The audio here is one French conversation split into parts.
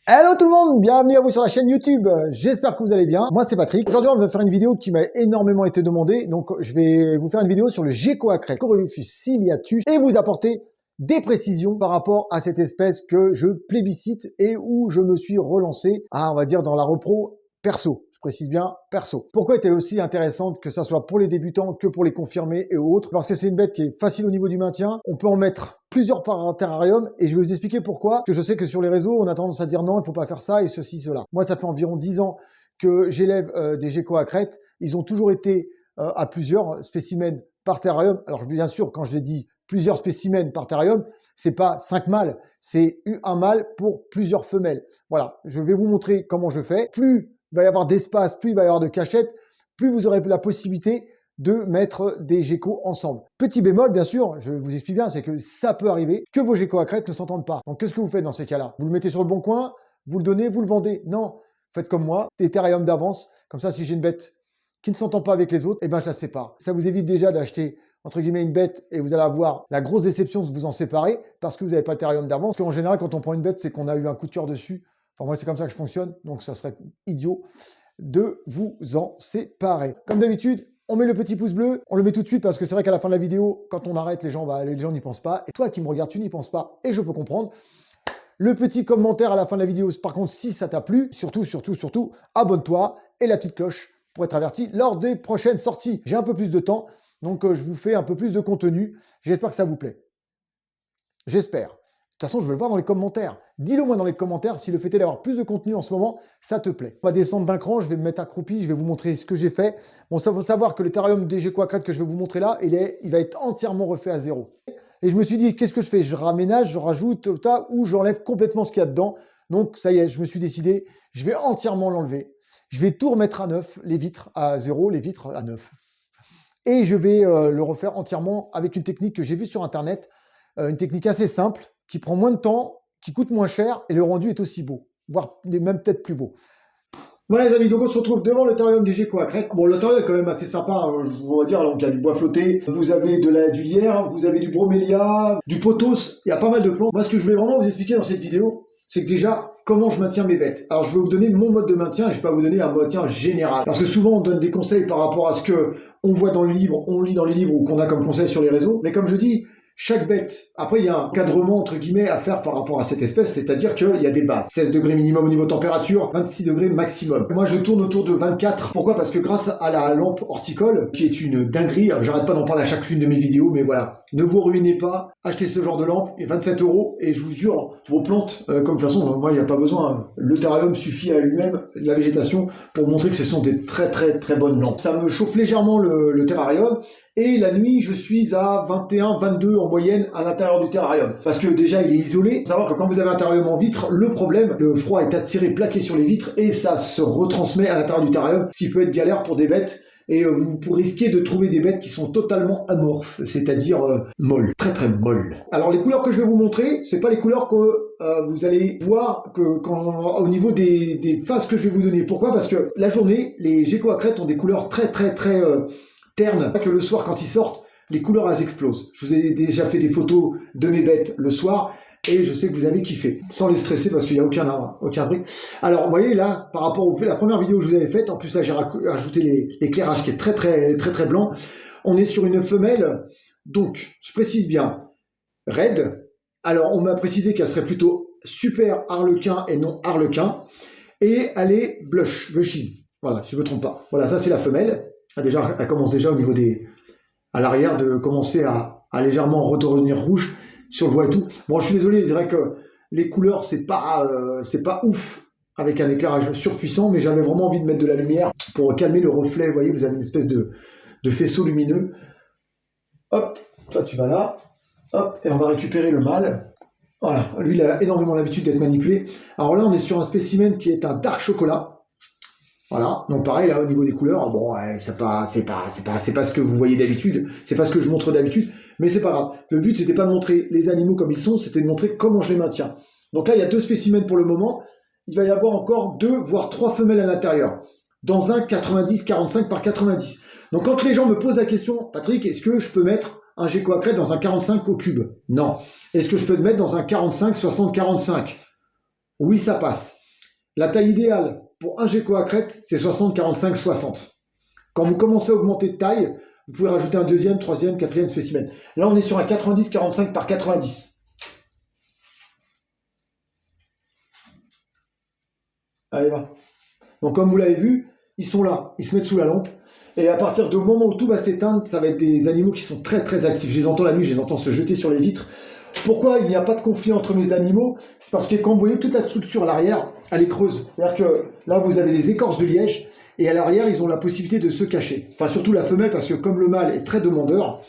Hello tout le monde, bienvenue à vous sur la chaîne YouTube, j'espère que vous allez bien. Moi c'est Patrick. Aujourd'hui on va faire une vidéo qui m'a énormément été demandée, donc je vais vous faire une vidéo sur le gecko à crête, Corelophus ciliatus, et vous apporter des précisions par rapport à cette espèce que je plébiscite et où je me suis relancé, on va dire dans la repro perso. Je précise bien perso. Pourquoi est-elle aussi intéressante, que ça soit pour les débutants que pour les confirmés et autres? Parce que c'est une bête qui est facile au niveau du maintien. On peut en mettre plusieurs par terrarium et je vais vous expliquer pourquoi. Que je sais que sur les réseaux, on a tendance à dire non, il faut pas faire ça et ceci, cela. Moi, ça fait environ 10 ans que j'élève des geckos à crête. Ils ont toujours été à plusieurs spécimens par terrarium. Alors bien sûr, quand je dis plusieurs spécimens par terrarium, c'est pas 5 mâles, c'est un mâle pour plusieurs femelles. Voilà, je vais vous montrer comment je fais. Plus il va y avoir d'espace, plus il va y avoir de cachettes, plus vous aurez la possibilité de mettre des geckos ensemble. Petit bémol, bien sûr, je vous explique bien, c'est que ça peut arriver que vos geckos à crête ne s'entendent pas. Donc qu'est-ce que vous faites dans ces cas-là? Vous le mettez sur le bon coin, vous le donnez, vous le vendez? Non, faites comme moi, des terrariums d'avance, comme ça si j'ai une bête qui ne s'entend pas avec les autres, eh ben je la sépare. Ça vous évite déjà d'acheter entre guillemets une bête et vous allez avoir la grosse déception de vous en séparer parce que vous n'avez pas le terrarium d'avance. Parce qu'en général, quand on prend une bête, c'est qu'on a eu un coup de cœur dessus. Enfin, moi, c'est comme ça que je fonctionne, donc ça serait idiot de vous en séparer. Comme d'habitude, on met le petit pouce bleu, on le met tout de suite parce que c'est vrai qu'à la fin de la vidéo, quand on arrête, les gens n'y pensent pas. Et toi qui me regardes, tu n'y penses pas, et je peux comprendre. Le petit commentaire à la fin de la vidéo, par contre, si ça t'a plu, surtout, abonne-toi et la petite cloche pour être averti lors des prochaines sorties. J'ai un peu plus de temps, donc je vous fais un peu plus de contenu. J'espère que ça vous plaît. J'espère. De toute façon, je veux le voir dans les commentaires. Dis-le moi dans les commentaires si le fait est d'avoir plus de contenu en ce moment, ça te plaît. On va descendre d'un cran, je vais me mettre accroupi, je vais vous montrer ce que j'ai fait. Bon, ça faut savoir que le terrarium des geckos à crête que je vais vous montrer là, il va être entièrement refait à zéro. Et je me suis dit, qu'est-ce que je fais? Je raménage, je rajoute, ou j'enlève complètement ce qu'il y a dedans. Donc, ça y est, je me suis décidé, je vais entièrement l'enlever. Je vais tout remettre à neuf, les vitres à zéro, les vitres à neuf. Et je vais le refaire entièrement avec une technique que j'ai vue sur Internet, une technique assez simple, qui prend moins de temps, qui coûte moins cher, et le rendu est aussi beau, voire même peut-être plus beau. Voilà les amis, donc on se retrouve devant le terrarium des geckos à crête. Bon, le terrarium est quand même assez sympa, hein, je vous dire, donc il y a du bois flotté, vous avez du lierre, vous avez du bromélia, du pothos, il y a pas mal de plantes. Moi, ce que je voulais vraiment vous expliquer dans cette vidéo, c'est que déjà, comment je maintiens mes bêtes. Alors, je vais vous donner mon mode de maintien, et je vais pas vous donner un maintien général. Parce que souvent, on donne des conseils par rapport à ce que on voit dans le livre, on lit dans les livres, ou qu'on a comme conseil sur les réseaux. Mais comme je dis, chaque bête, après il y a un encadrement entre guillemets à faire par rapport à cette espèce, c'est-à-dire qu'il y a des bases. 16 degrés minimum au niveau température, 26 degrés maximum. Moi je tourne autour de 24. Pourquoi? Parce que grâce à la lampe horticole, qui est une dinguerie, j'arrête pas d'en parler à chacune de mes vidéos, mais voilà. Ne vous ruinez pas, achetez ce genre de lampe, il y a 27 € et je vous jure, vos plantes, comme de toute façon, moi il n'y a pas besoin, hein. Le terrarium suffit à lui-même, la végétation, pour montrer que ce sont des très bonnes lampes. Ça me chauffe légèrement le terrarium. Et la nuit, je suis à 21, 22 en moyenne à l'intérieur du terrarium. Parce que déjà, il est isolé. Il faut savoir que quand vous avez un terrarium en vitre, le problème, le froid est attiré, plaqué sur les vitres et ça se retransmet à l'intérieur du terrarium, ce qui peut être galère pour des bêtes. Et vous risquez de trouver des bêtes qui sont totalement amorphes, c'est-à-dire molles, très molles. Alors les couleurs que je vais vous montrer, c'est pas les couleurs que vous allez voir au niveau des phases que je vais vous donner. Pourquoi? Parce que la journée, les geckos à crête ont des couleurs très terne, que le soir quand ils sortent, les couleurs elles explosent. Je vous ai déjà fait des photos de mes bêtes le soir et je sais que vous avez kiffé, sans les stresser parce qu'il n'y a aucun truc. Alors vous voyez là, par rapport à la première vidéo que je vous avais faite, en plus là j'ai rajouté l'éclairage qui est très blanc, on est sur une femelle, donc je précise bien, raide. Alors on m'a précisé qu'elle serait plutôt super harlequin et non harlequin, et elle est blushy, voilà, si je me trompe pas. Voilà, ça c'est la femelle. Déjà, elle commence déjà au niveau à l'arrière de commencer à légèrement redevenir rouge sur le voie et tout. Bon, je suis désolé, c'est vrai que les couleurs, c'est pas ouf avec un éclairage surpuissant, mais j'avais vraiment envie de mettre de la lumière pour calmer le reflet. Vous voyez, vous avez une espèce de faisceau lumineux. Hop, toi tu vas là. Hop, et on va récupérer le mâle. Voilà, lui, il a énormément l'habitude d'être manipulé. Alors là, on est sur un spécimen qui est un dark chocolat. Voilà, donc pareil là au niveau des couleurs, bon ouais, c'est pas ce que vous voyez d'habitude, c'est pas ce que je montre d'habitude, mais c'est pas grave. Le but c'était pas de montrer les animaux comme ils sont, c'était de montrer comment je les maintiens. Donc là il y a 2 spécimens pour le moment, il va y avoir encore 2 voire 3 femelles à l'intérieur, dans un 90-45 par 90. Donc quand les gens me posent la question, Patrick, est-ce que je peux mettre un gecko à crête dans un 45 au cube? Non. Est-ce que je peux le mettre dans un 45-60-45? Oui, ça passe. La taille idéale pour un gecko à crête, c'est 60, 45, 60. Quand vous commencez à augmenter de taille, vous pouvez rajouter un deuxième, troisième, quatrième spécimen. Là, on est sur un 90, 45 par 90. Allez, va. Donc, comme vous l'avez vu, ils sont là, ils se mettent sous la lampe. Et à partir du moment où tout va s'éteindre, ça va être des animaux qui sont très très actifs. Je les entends la nuit, je les entends se jeter sur les vitres. Pourquoi il n'y a pas de conflit entre mes animaux? C'est parce que quand vous voyez toute la structure à l'arrière, elle est creuse. C'est-à-dire que là, vous avez des écorces de liège, et à l'arrière, ils ont la possibilité de se cacher. Enfin, surtout la femelle, parce que comme le mâle est très demandeur,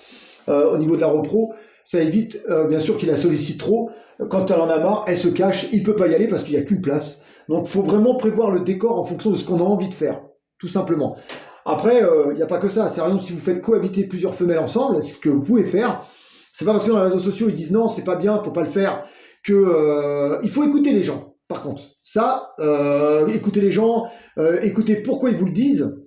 au niveau de la repro, ça évite, bien sûr, qu'il la sollicite trop. Quand elle en a marre, elle se cache, il peut pas y aller parce qu'il n'y a qu'une place. Donc, il faut vraiment prévoir le décor en fonction de ce qu'on a envie de faire, tout simplement. Après, il n'y a pas que ça. C'est rien si vous faites cohabiter plusieurs femelles ensemble, ce que vous pouvez faire. C'est pas parce que dans les réseaux sociaux, ils disent non, c'est pas bien, faut pas le faire, que il faut écouter les gens. Par contre, ça, écoutez les gens, écoutez pourquoi ils vous le disent,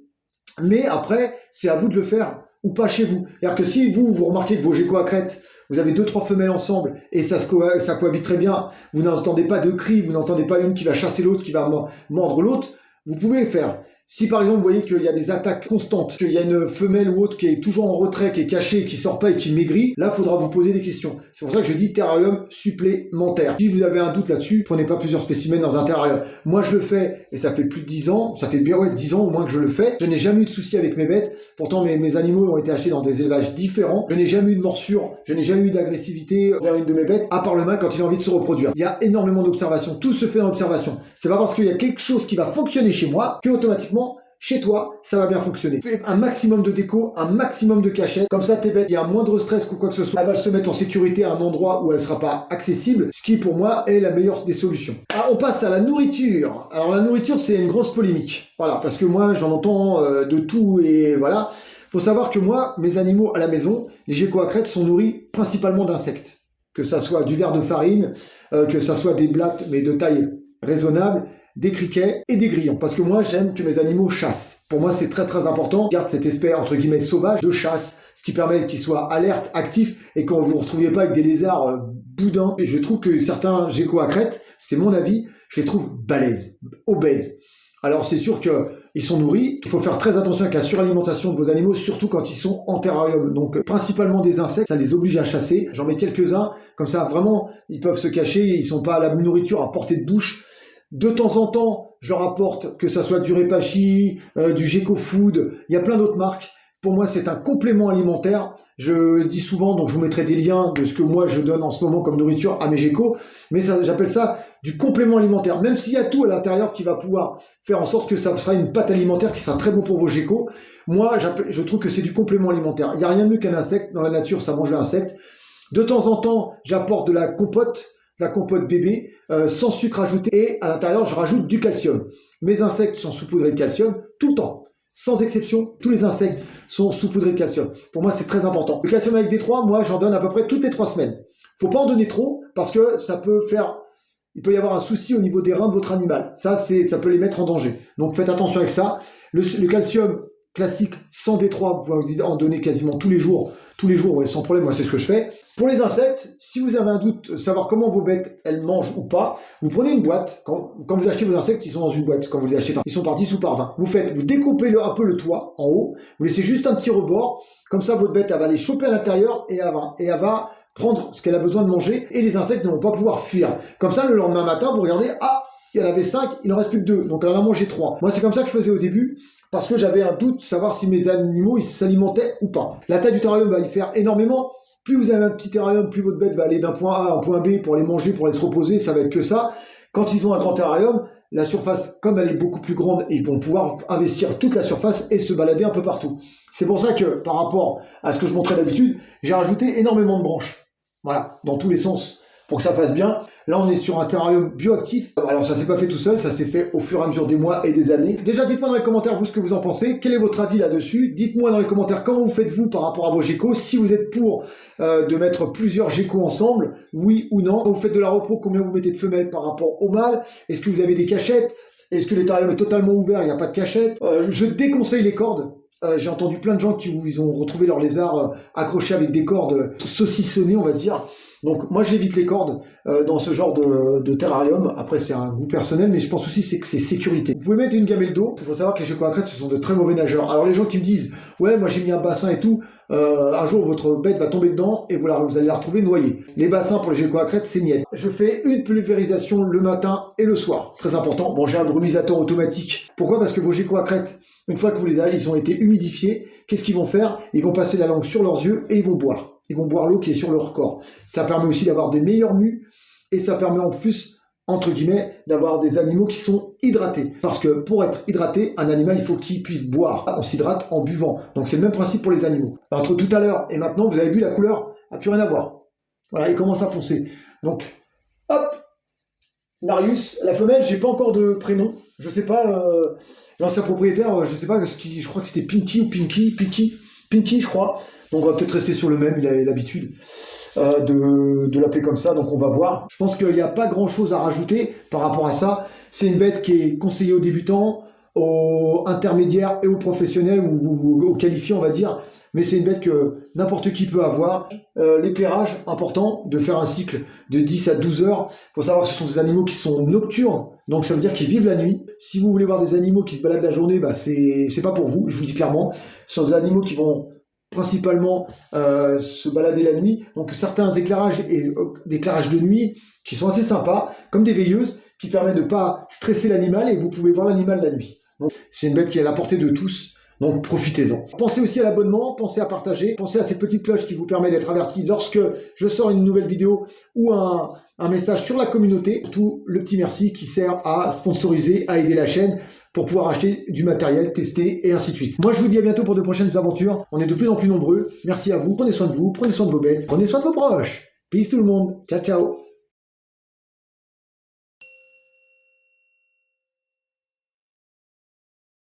mais après, c'est à vous de le faire ou pas chez vous. C'est-à-dire que si vous remarquez que vos geckos à crête, vous avez 2-3 femelles ensemble et ça cohabite très bien, vous n'entendez pas de cris, vous n'entendez pas une qui va chasser l'autre, qui va mordre l'autre, vous pouvez le faire. Si par exemple vous voyez qu'il y a des attaques constantes, qu'il y a une femelle ou autre qui est toujours en retrait, qui est cachée, qui sort pas et qui maigrit, là il faudra vous poser des questions. C'est pour ça que je dis terrarium supplémentaire. Si vous avez un doute là-dessus, prenez pas plusieurs spécimens dans un terrarium. Moi je le fais et ça fait plus de 10 ans, ça fait bien 10 ans au moins que je le fais. Je n'ai jamais eu de souci avec mes bêtes. Pourtant mes animaux ont été achetés dans des élevages différents. Je n'ai jamais eu de morsure, je n'ai jamais eu d'agressivité vers une de mes bêtes, à part le mâle quand il a envie de se reproduire. Il y a énormément d'observations, tout se fait dans l'observation. C'est pas parce qu'il y a quelque chose qui va fonctionner chez moi que automatiquement chez toi, ça va bien fonctionner. Fais un maximum de déco, un maximum de cachette. Comme ça, tes bêtes, il y a un moindre stress ou quoi que ce soit. Elles vont se mettre en sécurité à un endroit où elle ne sera pas accessible, ce qui, pour moi, est la meilleure des solutions. Ah, on passe à la nourriture. Alors, la nourriture, c'est une grosse polémique. Voilà, parce que moi, j'en entends de tout et voilà. Faut savoir que moi, mes animaux à la maison, les geckos à crête sont nourris principalement d'insectes. Que ça soit du verre de farine, que ça soit des blattes, mais de taille raisonnable, des criquets et des grillons. Parce que moi, j'aime que mes animaux chassent. Pour moi, c'est très très important. Garde cette espèce, entre guillemets, sauvage de chasse, ce qui permet qu'ils soient alertes, actifs, et quand vous ne retrouviez pas avec des lézards boudins. Et je trouve que certains geckos à crête, c'est mon avis, je les trouve balèzes, obèses. Alors c'est sûr que ils sont nourris. Il faut faire très attention avec la suralimentation de vos animaux, surtout quand ils sont en terrarium. Donc principalement des insectes, ça les oblige à chasser. J'en mets quelques-uns, comme ça vraiment, ils peuvent se cacher, ils sont pas à la nourriture à portée de bouche. De temps en temps, je leur apporte, que ça soit du Repachi, du Gecko Food, il y a plein d'autres marques. Pour moi, c'est un complément alimentaire. Je dis souvent, donc je vous mettrai des liens de ce que moi je donne en ce moment comme nourriture à mes geckos, mais j'appelle ça du complément alimentaire. Même s'il y a tout à l'intérieur qui va pouvoir faire en sorte que ça sera une pâte alimentaire qui sera très bon pour vos geckos, moi je trouve que c'est du complément alimentaire. Il n'y a rien de mieux qu'un insecte. Dans la nature, ça mange l'insecte. De temps en temps, j'apporte de la compote bébé, sans sucre ajouté, et à l'intérieur, je rajoute du calcium. Mes insectes sont saupoudrés de calcium tout le temps. Sans exception, tous les insectes sont saupoudrés de calcium. Pour moi, c'est très important. Le calcium avec D3, moi, j'en donne à peu près toutes les 3 semaines. Faut pas en donner trop, parce que ça peut faire... Il peut y avoir un souci au niveau des reins de votre animal. Ça peut les mettre en danger. Donc, faites attention avec ça. Le calcium classique, sans D3, vous pouvez en donner quasiment tous les jours, ouais, sans problème. Moi, c'est ce que je fais. Pour les insectes, si vous avez un doute, savoir comment vos bêtes, elles mangent ou pas, vous prenez une boîte. Quand vous achetez vos insectes, ils sont dans une boîte. Quand vous les achetez, ils sont par 10 ou par 20. Vous découpez un peu le toit en haut. Vous laissez juste un petit rebord. Comme ça, votre bête, elle va les choper à l'intérieur et elle va prendre ce qu'elle a besoin de manger. Et les insectes ne vont pas pouvoir fuir. Comme ça, le lendemain matin, vous regardez, ah, il y en avait 5, il en reste plus que 2. Donc, elle en a mangé 3. Moi, c'est comme ça que je faisais au début. Parce que j'avais un doute, savoir si mes animaux, ils s'alimentaient ou pas. La taille du terrarium va y faire énormément. Plus vous avez un petit terrarium, plus votre bête va aller d'un point A à un point B pour les manger, pour aller se reposer, ça va être que ça. Quand ils ont un grand terrarium, la surface, comme elle est beaucoup plus grande, ils vont pouvoir investir toute la surface et se balader un peu partout. C'est pour ça que, par rapport à ce que je montrais d'habitude, j'ai rajouté énormément de branches. Voilà, dans tous les sens, pour que ça fasse bien. Là, on est sur un terrarium bioactif. Alors, ça s'est pas fait tout seul, ça s'est fait au fur et à mesure des mois et des années. Déjà, dites-moi dans les commentaires, vous, ce que vous en pensez. Quel est votre avis là-dessus? Dites-moi dans les commentaires comment vous faites-vous par rapport à vos geckos. Si vous êtes pour de mettre plusieurs geckos ensemble, oui ou non. Quand vous faites de la repro, combien vous mettez de femelles par rapport au mâle? Est-ce que vous avez des cachettes? Est-ce que le terrarium est totalement ouvert, il n'y a pas de cachette? Je déconseille les cordes. J'ai entendu plein de gens qui ils ont retrouvé leur lézard accroché avec des cordes saucissonnées, on va dire. Donc moi j'évite les cordes dans ce genre de terrarium. Après c'est un goût personnel, mais je pense aussi c'est que c'est sécurité. Vous pouvez mettre une gamelle d'eau. Il faut savoir que les geckos à crête ce sont de très mauvais nageurs. Alors les gens qui me disent ouais moi j'ai mis un bassin et tout, un jour votre bête va tomber dedans et vous allez la retrouver noyée. Les bassins pour les geckos à crête c'est niet. Je fais une pulvérisation le matin et le soir. Très important. Bon j'ai un brumisateur automatique. Pourquoi? Parce que vos geckos à crête, une fois que vous les avez, ils ont été humidifiés, qu'est-ce qu'ils vont faire? Ils vont passer la langue sur leurs yeux et ils vont boire. Ils vont boire l'eau qui est sur leur corps. Ça permet aussi d'avoir des meilleurs mus et ça permet en plus, entre guillemets, d'avoir des animaux qui sont hydratés. Parce que pour être hydraté, un animal, il faut qu'il puisse boire. On s'hydrate en buvant. Donc c'est le même principe pour les animaux. Entre tout à l'heure et maintenant, vous avez vu la couleur n'a plus rien à voir. Voilà, il commence à foncer. Donc, hop, Marius, la femelle, j'ai pas encore de prénom. Je sais pas, l'ancien propriétaire, je sais pas, je crois que c'était Pinky ou Pinky, je crois. Donc on va peut-être rester sur le même, il a l'habitude de l'appeler comme ça, donc on va voir. Je pense qu'il n'y a pas grand-chose à rajouter par rapport à ça. C'est une bête qui est conseillée aux débutants, aux intermédiaires et aux professionnels, ou aux qualifiés on va dire. Mais c'est une bête que n'importe qui peut avoir. L'éclairage, important, de faire un cycle de 10 à 12 heures. Il faut savoir que ce sont des animaux qui sont nocturnes, donc ça veut dire qu'ils vivent la nuit. Si vous voulez voir des animaux qui se baladent la journée, bah c'est pas pour vous, je vous dis clairement. Ce sont des animaux qui vont principalement se balader la nuit. Donc certains éclairages et d'éclairage de nuit qui sont assez sympas, comme des veilleuses, qui permettent de ne pas stresser l'animal et vous pouvez voir l'animal la nuit. Donc c'est une bête qui est à la portée de tous. Donc profitez-en. Pensez aussi à l'abonnement, pensez à partager, pensez à cette petite cloche qui vous permet d'être averti lorsque je sors une nouvelle vidéo ou un message sur la communauté. Surtout le petit merci qui sert à sponsoriser, à aider la chaîne pour pouvoir acheter du matériel, tester et ainsi de suite. Moi je vous dis à bientôt pour de prochaines aventures. On est de plus en plus nombreux. Merci à vous, prenez soin de vous, prenez soin de vos bêtes, prenez soin de vos proches. Peace tout le monde, ciao ciao.